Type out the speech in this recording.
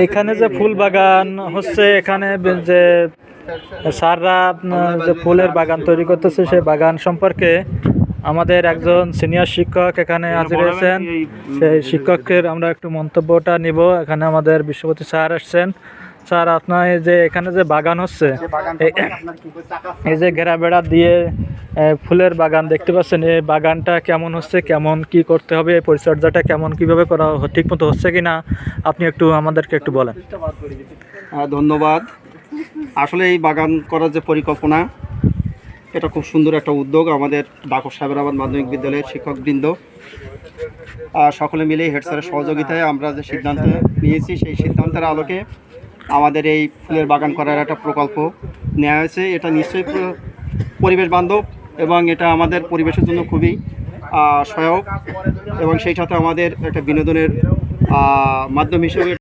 এইখানে যে ফুল বাগান হচ্ছে, এখানে যে স্যাররা যে ফুলের বাগান তৈরি করতেছে, সেই বাগান সম্পর্কে আমাদের একজন সিনিয়র শিক্ষক এখানে হাজির হয়েছেন। সেই শিক্ষকের আমরা একটু মন্তব্যটা নিব। এখানে আমাদের বিশ্বপতি স্যার আসছেন। স্যার, আপনার এই যে এখানে যে বাগান হচ্ছে, এই যে ঘেরা বেড়া দিয়ে ফুলের বাগান দেখতে পাচ্ছেন, এই বাগানটা কেমন হচ্ছে, কেমন কি করতে হবে, এই পরিচর্যাটা কেমন কিভাবে করা ঠিক মতো হচ্ছে কিনা আপনি একটু আমাদেরকে একটু বলেন। ধন্যবাদ। আসলে এই বাগান করার যে পরিকল্পনা, এটা খুব সুন্দর একটা উদ্যোগ। আমাদের বাকর সাহেবরাবাদ মাধ্যমিক বিদ্যালয়ের শিক্ষকবৃন্দ সকলে মিলে হেড স্যারের সহযোগিতায় আমরা যে সিদ্ধান্ত নিয়েছি, সেই সিদ্ধান্তের আলোকে আমাদের এই ফুলের বাগান করার একটা প্রকল্প নেওয়া হয়েছে। এটা নিশ্চয়ই পরিবেশ বান্ধব এবং এটা আমাদের পরিবেশের জন্য খুবই সহায়ক এবং সেই সাথে আমাদের একটা বিনোদনের মাধ্যম হিসেবে